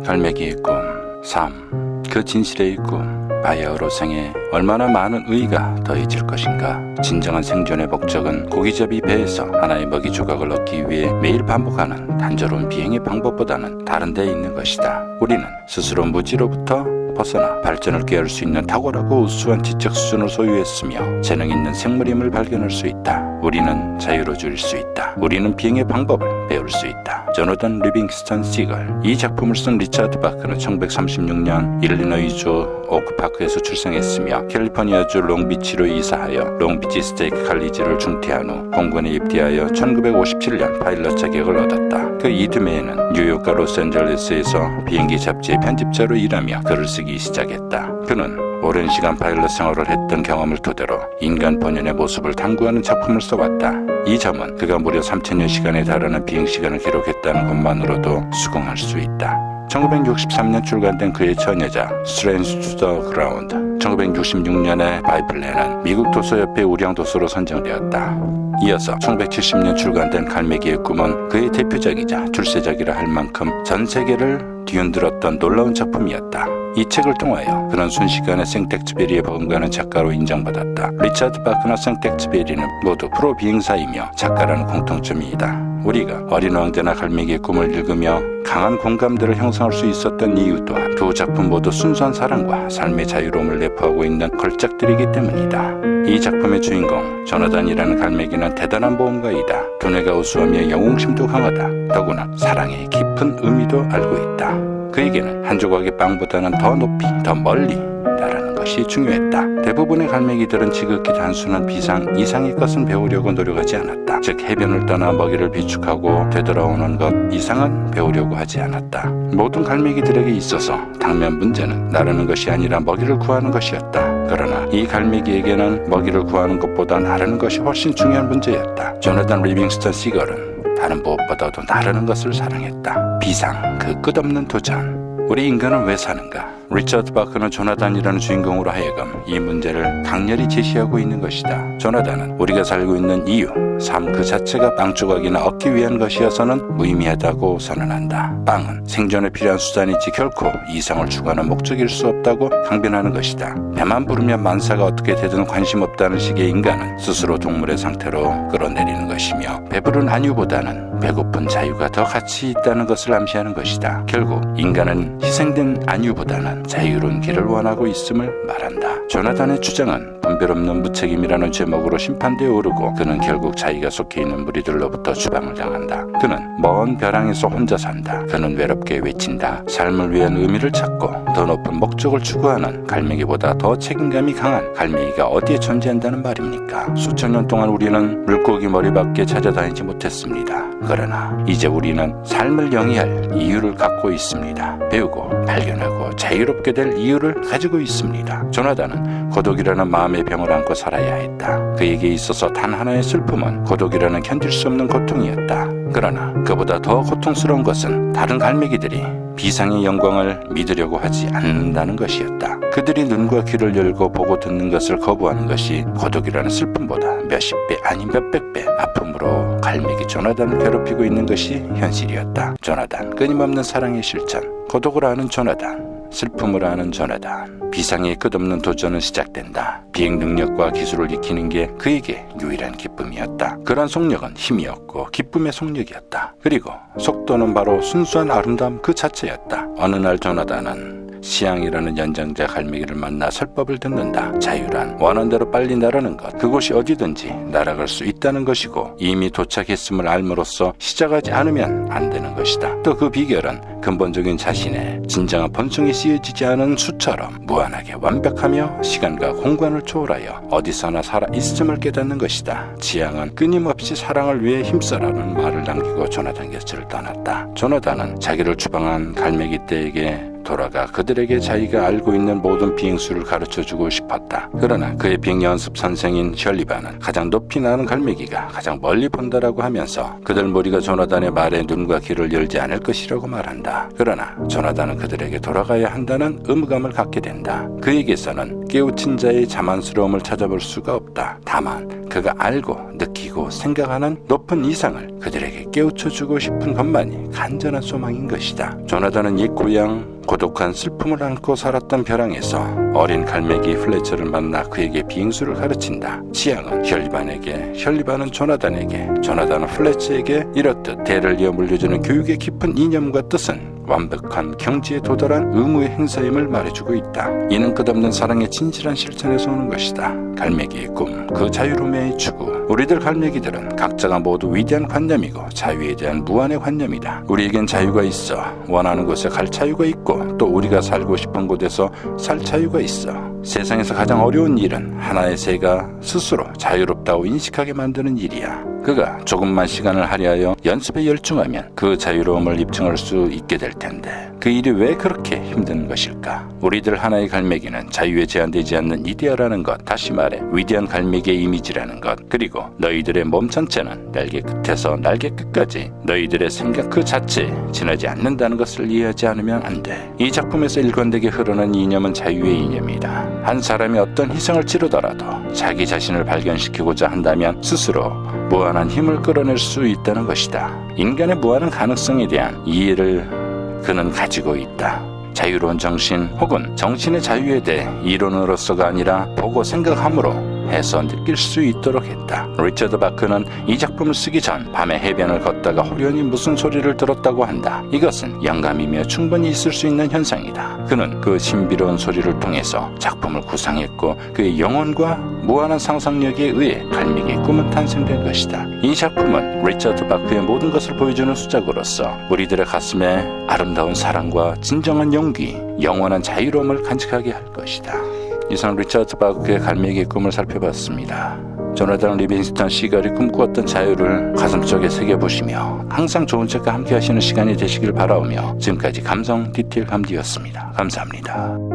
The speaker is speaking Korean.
갈매기의 꿈 3. 그 진실의 꿈. 바야흐로 생에 얼마나 많은 의의가 더해질 것인가. 진정한 생존의 목적은 고기잡이 배에서 하나의 먹이 조각을 얻기 위해 매일 반복하는 단조로운 비행의 방법보다는 다른 데에 있는 것이다. 우리는 스스로 무지로부터 벗어나 발전을 꾀할 수 있는 탁월하고 우수한 지적 수준을 소유했으며 재능 있는 생물임을 발견할 수 있다. 우리는 자유로워질 수 있다. 우리는 비행의 방법을 배울 수 있다. 조나단 리빙스턴 시걸. 이 작품을 쓴 리차드 바크는 1936년 일리노이주 오크파크에서 출생했으며 캘리포니아주 롱비치로 이사하여 롱비치 스테이트 칼리지를 중퇴한 후 공군에 입대하여 1957년 파일럿 자격을 얻었다. 그 이듬해에는 뉴욕과 로스앤젤레스에서 비행기 잡지의 편집자로 일하며 글을 쓰기 시작했다. 그는 오랜 시간 파일럿 생활을 했던 경험을 토대로 인간 본연의 모습을 탐구하는 작품을 써왔다. 이 점은 그가 무려 3000여 시간에 달하는 비행시간을 기록했다는 것만으로도 수긍할 수 있다. 1963년 출간된 그의 처녀작 Strange to the Ground, 1966년의 바이플랜은 미국 도서협회 우량도서로 선정되었다. 이어서 1970년 출간된 갈매기의 꿈은 그의 대표작이자 출세작이라 할 만큼 전 세계를 뒤흔들었던 놀라운 작품이었다. 이 책을 통하여 그는 순식간에 생텍쥐베리에 버금가는 작가로 인정받았다. 리차드 바크나 생텍쥐베리는 모두 프로 비행사이며 작가라는 공통점이 있다. 우리가 어린 왕자나 갈매기의 꿈을 읽으며 강한 공감대를 형성할 수 있었던 이유 또한 두 작품 모두 순수한 사랑과 삶의 자유로움을 내포하고 있는 걸작들이기 때문이다. 이 작품의 주인공 조나단이라는 갈매기는 대단한 모험가이다. 두뇌가 우수하며 영웅심도 강하다. 더구나 사랑의 깊은 의미도 알고 있다. 그에게는 한 조각의 빵보다는 더 높이, 더 멀리 날아가는 것이 중요했다. 대부분의 갈매기들은 지극히 단순한 비상 이상의 것은 배우려고 노력하지 않았다. 즉 해변을 떠나 먹이를 비축하고 되돌아오는 것 이상은 배우려고 하지 않았다. 모든 갈매기들에게 있어서 당면 문제는 나르는 것이 아니라 먹이를 구하는 것이었다. 그러나 이 갈매기에게는 먹이를 구하는 것보다 나르는 것이 훨씬 중요한 문제였다. 조나단 리빙스턴 시걸은 다른 무엇보다도 나르는 것을 사랑했다. 비상, 그 끝없는 도전. 우리 인간은 왜 사는가? 리차드 바크는 조나단이라는 주인공으로 하여금 이 문제를 강렬히 제시하고 있는 것이다. 조나단은 우리가 살고 있는 이유, 삶 그 자체가 빵 조각이나 얻기 위한 것이어서는 무의미하다고 선언한다. 빵은 생존에 필요한 수단이지 결코 이상을 추구하는 목적일 수 없다고 강변하는 것이다. 배만 부르면 만사가 어떻게 되든 관심 없다는 식의 인간은 스스로 동물의 상태로 끌어내리는 것이며 배부른 안유보다는 배고픈 자유가 더 가치 있다는 것을 암시하는 것이다. 결국 인간은 희생된 안유보다는 자유로운 길을 원하고 있음을 말한다. 조나단의 주장은 분별 없는 무책임이라는 제목으로 심판대에 오르고 그는 결국 자기가 속해 있는 무리들로부터 추방을 당한다. 그는 먼 벼랑에서 혼자 산다. 그는 외롭게 외친다. 삶을 위한 의미를 찾고 더 높은 목적을 추구하는 갈매기보다 더 책임감이 강한 갈매기가 어디에 존재한다는 말입니까? 수천 년 동안 우리는 물고기 머리밖에 찾아다니지 못했습니다. 그러나 이제 우리는 삶을 영위할 이유를 갖고 있습니다. 배우고 발견하고 자유롭게 될 이유를 가지고 있습니다. 조나단은 고독이라는 마음의 병을 안고 살아야 했다. 그에게 있어서 단 하나의 슬픔은 고독이라는 견딜 수 없는 고통이었다. 그러나 그보다 더 고통스러운 것은 다른 갈매기들이 비상의 영광을 믿으려고 하지 않는다는 것이었다. 그들이 눈과 귀를 열고 보고 듣는 것을 거부하는 것이 고독이라는 슬픔보다 몇십 배 아니 몇백 배 아픔으로 갈매기 조나단을 괴롭히고 있는 것이 현실이었다. 조나단, 끊임없는 사랑의 실천, 고독을 아는 조나단, 슬픔을 아는 조나단. 비상의 끝없는 도전은 시작된다. 비행 능력과 기술을 익히는 게 그에게 유일한 기쁨이었다. 그런 속력은 힘이었고 기쁨의 속력이었다. 그리고 속도는 바로 순수한 아름다움 그 자체였다. 어느 날 조나단은 시앙이라는 연장자 갈매기를 만나 설법을 듣는다. 자유란 원한대로 빨리 나르는 것, 그곳이 어디든지 날아갈 수 있다는 것이고 이미 도착했음을 알므로써 시작하지 않으면 안 되는 것이다. 또 그 비결은 근본적인 자신의 진정한 본성이 씌어지지 않은 수처럼 무한하게 완벽하며 시간과 공간을 초월하여 어디서나 살아 있음을 깨닫는 것이다. 지향은 끊임없이 사랑을 위해 힘써라는 말을 남기고 조나단 곁을 떠났다. 조나단은 자기를 추방한 갈매기 떼에게 돌아가 그들에게 자기가 알고 있는 모든 비행수를 가르쳐주고 싶었다. 그러나 그의 비행 연습 선생인 셜리반은 가장 높이 나는 갈매기가 가장 멀리 본다라고 하면서 그들 무리가 조나단의 말에 눈과 귀를 열지 않을 것이라고 말한다. 그러나 조나단은 그들에게 돌아가야 한다는 의무감을 갖게 된다. 그에게서는 깨우친 자의 자만스러움을 찾아볼 수가 없다. 다만 그가 알고 느끼고 생각하는 높은 이상을 그들에게 깨우쳐주고 싶은 것만이 간절한 소망인 것이다. 조나단은 옛 고향 고독한 슬픔을 안고 살았던 벼랑에서 어린 갈매기 플래처를 만나 그에게 비행수를 가르친다. 지향은 셜리반에게, 셜리반은 조나단에게, 조나단은 플래처에게 이렇듯 대를 이어 물려주는 교육의 깊은 이념과 뜻은 완벽한 경지에 도달한 의무의 행사임을 말해주고 있다. 이는 끝없는 사랑의 진실한 실천에서 오는 것이다. 갈매기의 꿈, 그 자유로움의 추구. 우리들 갈매기들은 각자가 모두 위대한 관념이고 자유에 대한 무한의 관념이다. 우리에겐 자유가 있어. 원하는 곳에 갈 자유가 있고 또 우리가 살고 싶은 곳에서 살 자유가 있어. 세상에서 가장 어려운 일은 하나의 새가 스스로 자유롭다고 인식하게 만드는 일이야. 그가 조금만 시간을 할애하여 연습에 열중하면 그 자유로움을 입증할 수 있게 될 텐데 그 일이 왜 그렇게 힘든 것일까? 우리들 하나의 갈매기는 자유에 제한되지 않는 이데아라는 것, 다시 말해 위대한 갈매기의 이미지라는 것, 그리고 너희들의 몸 전체는 날개 끝에서 날개 끝까지 너희들의 생각 그 자체에 지나지 않는다는 것을 이해하지 않으면 안 돼. 이 작품에서 일관되게 흐르는 이념은 자유의 이념이다. 한 사람이 어떤 희생을 치르더라도 자기 자신을 발견시키고자 한다면 스스로 무한한 힘을 끌어낼 수 있다는 것이다. 인간의 무한한 가능성에 대한 이해를 그는 가지고 있다. 자유로운 정신 혹은 정신의 자유에 대해 이론으로서가 아니라 보고 생각함으로 해서 느낄 수 있도록 했다. 리처드 바크는 이 작품을 쓰기 전 밤에 해변을 걷다가 호련히 무슨 소리를 들었다고 한다. 이것은 영감이며 충분히 있을 수 있는 현상이다. 그는 그 신비로운 소리를 통해서 작품을 구상했고 그의 영혼과 무한한 상상력에 의해 갈매기의 꿈은 탄생된 것이다. 이 작품은 리처드 바크의 모든 것을 보여주는 수작으로서 우리들의 가슴에 아름다운 사랑과 진정한 용기, 영원한 자유로움을 간직하게 할 것이다. 이상 리처드 바크의 갈매기의 꿈을 살펴봤습니다. 조나단 리빙스턴 시갈이 꿈꾸었던 자유를 가슴속에 새겨보시며 항상 좋은 책과 함께 하시는 시간이 되시길 바라오며 지금까지 감성 디테일 감디였습니다. 감사합니다.